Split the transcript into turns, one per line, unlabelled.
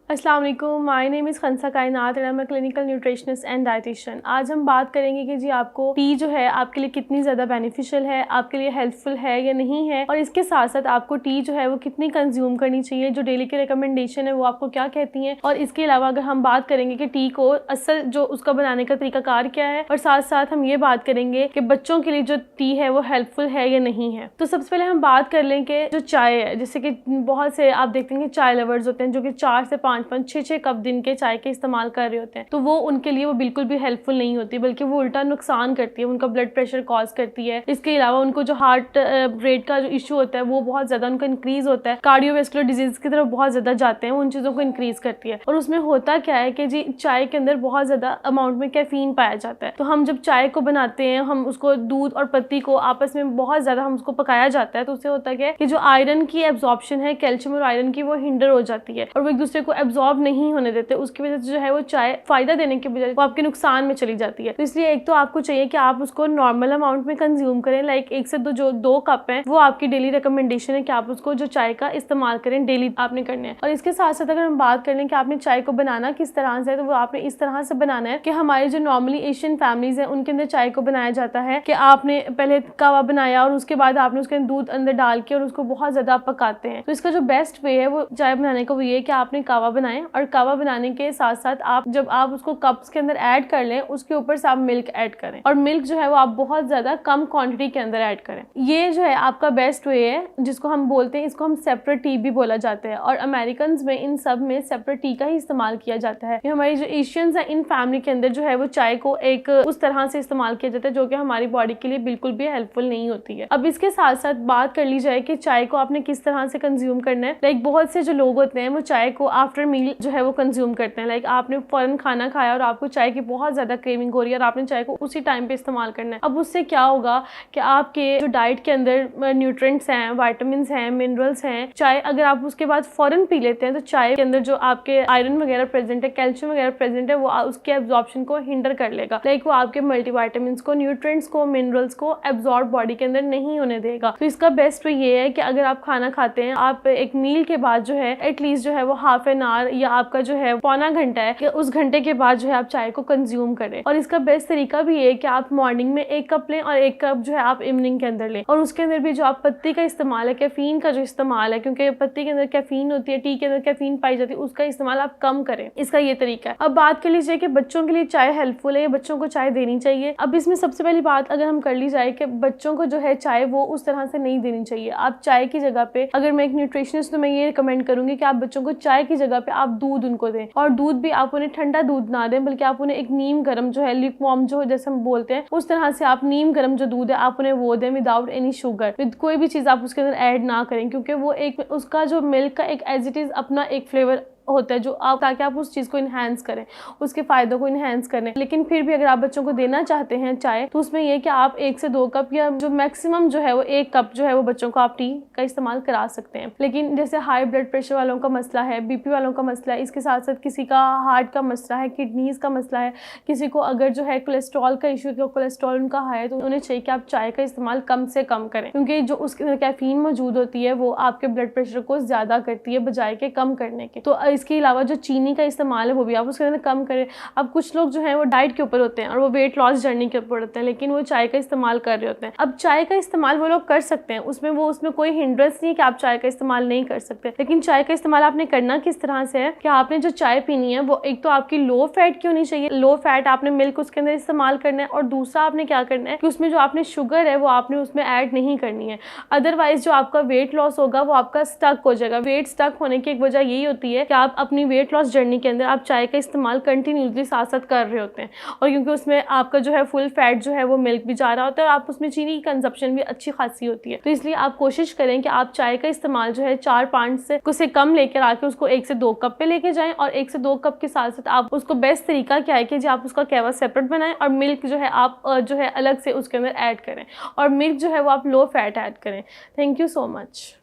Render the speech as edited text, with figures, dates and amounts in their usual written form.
अस्सलाम वालेकुम, my name is Khansa कायनात and I am a clinical nutritionist and dietitian. आज हम बात करेंगे कि जी आपको टी जो है आपके लिए कितनी ज़्यादा बेनिफिशियल है, आपके लिए हेल्पफुल है या नहीं है, और इसके साथ साथ आपको टी जो है वो कितनी कंज्यूम करनी चाहिए, जो डेली के रिकमेंडेशन है वो आपको क्या कहती हैं। और इसके अलावा अगर हम बात करेंगे कि टी को असल जो उसका बनाने का तरीकाकार क्या है, और साथ साथ हम ये बात करेंगे कि बच्चों के लिए जो टी है वो हेल्पफुल है या नहीं है। तो सबसे पहले हम बात कर लें कि जो चाय है, जैसे कि बहुत से आप देखते हैं चाय लवर्स होते हैं जो कि 4 से 5 6 कप दिन के चाय के इस्तेमाल कर रहे होते हैं, तो वो उनके लिए वो बिल्कुल भी हेल्पफुल नहीं होती, बल्कि वो उल्टा नुकसान करती है, उनका ब्लड प्रेशर कॉज करती है। इसके अलावा उनको जो हार्ट रेट का जो इशू होता है वो बहुत ज्यादा उनका इंक्रीज होता है, कार्डियोवैस्कुलर डिजीज की तरफ बहुत ज्यादा जाते हैं, उन चीजों को इंक्रीज करती है। और उसमें होता क्या है कि जी चाय के अंदर बहुत ज्यादा अमाउंट में कैफीन पाया जाता है। तो हम जब चाय को बनाते हैं, हम उसको दूध और पत्ती को आपस में बहुत ज्यादा हम उसको पकाया जाता है, तो उससे होता क्या है कि जो आयरन की एब्जॉर्प्शन है, कैल्शियम और आयरन की, वो हिंडर हो जाती है और वो एक दूसरे को एब्जॉर्ब नहीं होने देते। उसकी वजह से जो है वो चाय फायदा देने के बजाय वो आपके नुकसान में चली जाती है। तो इसलिए एक तो आपको चाहिए कि आप उसको नॉर्मल अमाउंट में कंज्यूम करें, लाइक 1 से 2 कप है वो आपकी डेली रिकमेंडेशन है कि आप उसको जो चाय का इस्तेमाल करें डेली आपने करने हैं। और इसके साथ साथ अगर हम बात कर लें कि आपने चाय को बनाना किस तरह से है, तो वो आपने इस तरह से बनाना है कि हमारे जो नॉर्मली एशियन फैमिलीज है उनके अंदर चाय को बनाया जाता है कि आपने पहले कावा बनाया और उसके बाद आपने उसके दूध अंदर डाल के और उसको बहुत ज्यादा पकाते हैं। तो इसका जो बेस्ट वे है वो चाय बनाने का वो ये है कि आपने कावा बनाए, और कावा बनाने के साथ साथ आप जब आप उसको कप्स के अंदर ऐड कर लें, उसके ऊपर से आप मिल्क ऐड करें, और मिल्क जो है वो आप बहुत ज्यादा कम क्वांटिटी के अंदर ऐड करें। ये जो है आपका बेस्ट वे है, जिसको हम बोलते हैं, इसको हम सेपरेट टी भी बोला जाता है। और अमेरिकन में इन सब में सेपरेट टी का ही इस्तेमाल किया जाता है। हमारी जो एशियंस है इन फैमिली के अंदर जो है वो चाय को एक उस तरह से इस्तेमाल किया जाता है जो कि हमारी बॉडी के लिए बिल्कुल भी हेल्पफुल नहीं होती है। अब इसके साथ साथ बात कर ली जाए कि चाय को आपने किस तरह से कंज्यूम करना है। लाइक बहुत से जो लोग होते हैं वो चाय को आफ्टर मील जो है वो कंज्यूम करते हैं। लाइक आपने फौरन खाना खाया और आपको चाय की बहुत ज्यादा क्रेविंग हो रही है और आपने चाय को उसी टाइम पे इस्तेमाल करना है। अब उससे क्या होगा कि आपके जो डाइट के अंदर न्यूट्रिएंट्स हैं, विटामिन्स हैं, मिनरल्स हैं, चाय अगर आप उसके बाद फौरन पी लेते हैं तो चाय के अंदर जो आपके आयरन वगैरह प्रेजेंट है, कैल्शियम वगैरह प्रेजेंट है, वो उसके एब्जॉर्प्शन को हिंडर कर लेगा। लाइक वो आपके मल्टीविटामिन्स को, न्यूट्रिएंट्स को, मिनरल्स को एब्जॉर्ब बॉडी के अंदर नहीं होने देगा। तो इसका बेस्ट वे ये है कि अगर आप खाना खाते हैं, आप एक मील के बाद जो है एटलीस्ट जो है वो हाफ एन आवर या आपका जो है पौना घंटा है कि उस घंटे के बाद जो है आप चाय को कंज्यूम करें। और इसका बेस्ट तरीका भी ये है कि आप मॉर्निंग में 1 कप लें और 1 कप जो है आप इवनिंग के अंदर लें। और उसके अंदर भी जो आप पत्ती का इस्तेमाल है, कैफीन का जो इस्तेमाल है, क्योंकि पत्ती के अंदर कैफीन होती है, टी के अंदर कैफीन पाई जाती है, उसका इस्तेमाल आप कम करें। इसका ये तरीका है। अब बात कर लीजिए कि बच्चों के लिए चाय हेल्पफुल है, बच्चों को चाय देनी चाहिए। अब इसमें सबसे पहली बात अगर हम कर ली जाए कि बच्चों को जो है चाय वो उस तरह से नहीं देनी चाहिए। आप चाय की जगह पे, अगर मैं एक न्यूट्रिशनिस्ट तो मैं ये रिकमेंड करूंगी कि आप बच्चों को चाय की जगह पे आप दूध उनको दें, और दूध भी आप उन्हें ठंडा दूध ना दें, बल्कि आप उन्हें एक नीम गर्म जो है लिकवार्म जो जैसे हम बोलते हैं उस तरह से आप नीम गर्म जो दूध है आप उन्हें वो दें, विदाउट एनी शुगर, विद कोई भी चीज आप उसके अंदर ऐड ना करें, क्योंकि वो एक उसका जो मिल्क का एक एज इट इज अपना एक फ्लेवर होता है जो आप, ताकि आप उस चीज को इनहेंस करें, उसके फायदों को इनहेंस करें। लेकिन फिर भी अगर आप बच्चों को देना चाहते हैं चाय, तो उसमें यह कि आप 1 से 2 कप या जो मैक्सिमम जो है वो 1 कप जो है वो बच्चों को आप टी का इस्तेमाल करा सकते हैं। लेकिन जैसे हाई ब्लड प्रेशर वालों का मसला है, बीपी वालों का मसला है, इसके साथ साथ किसी का हार्ट का मसला है, किडनीज का मसला है, किसी को अगर जो है कोलेस्ट्रॉल का इशू है, कोलेस्ट्रॉल उनका हाई है, तो उन्हें चाहिए कि आप चाय का इस्तेमाल कम से कम करें, क्योंकि जो उसके अंदर कैफीन मौजूद होती है वो आपके ब्लड प्रेशर को ज्यादा करती है बजाय के कम करने के। तो इसके अलावा जो चीनी का इस्तेमाल है वो भी आप उसके अंदर कम करें। अब कुछ लोग जो हैं वो डाइट के ऊपर होते हैं और वो वेट लॉस जर्नी के ऊपर होते हैं, लेकिन वो चाय का इस्तेमाल कर रहे होते हैं। अब चाय का इस्तेमाल वो लोग कर सकते हैं, उसमें कोई हिंड्रेंस नहीं है कि आप चाय का इस्तेमाल नहीं कर सकते। लेकिन चाय का इस्तेमाल आपने करना किस तरह से है कि आपने जो चाय पीनी है वो एक तो आपकी लो फैट की होनी चाहिए, लो फैट आपने मिल्क उसके अंदर इस्तेमाल करना है, और दूसरा आपने क्या करना है कि उसमें जो आपने शुगर है वो आपने उसमें ऐड नहीं करनी है। अदरवाइज जो आपका वेट लॉस होगा वो आपका स्टक हो जाएगा। वेट स्टक होने की एक वजह यही होती है कि आप अपनी वेट लॉस जर्नी के अंदर आप चाय का इस्तेमाल कंटिन्यूसली साथ साथ कर रहे होते हैं, और क्योंकि उसमें आपका जो है फुल फैट जो है वो मिल्क भी जा रहा होता है और आप उसमें चीनी की कंजप्शन भी अच्छी खासी होती है। तो इसलिए आप कोशिश करें कि आप चाय का इस्तेमाल जो है 4-5 से कम लेकर आके उसको 1 से 2 कप पे लेके जाएं, और 1 से 2 कप के साथ साथ आप उसको बेस्ट तरीका क्या है कि जी आप उसका कहवा सेपरेट बनाएं और मिल्क जो है आप जो है अलग से उसके अंदर ऐड करें, और मिल्क जो है वो आप लो फैट ऐड करें। Thank you so much.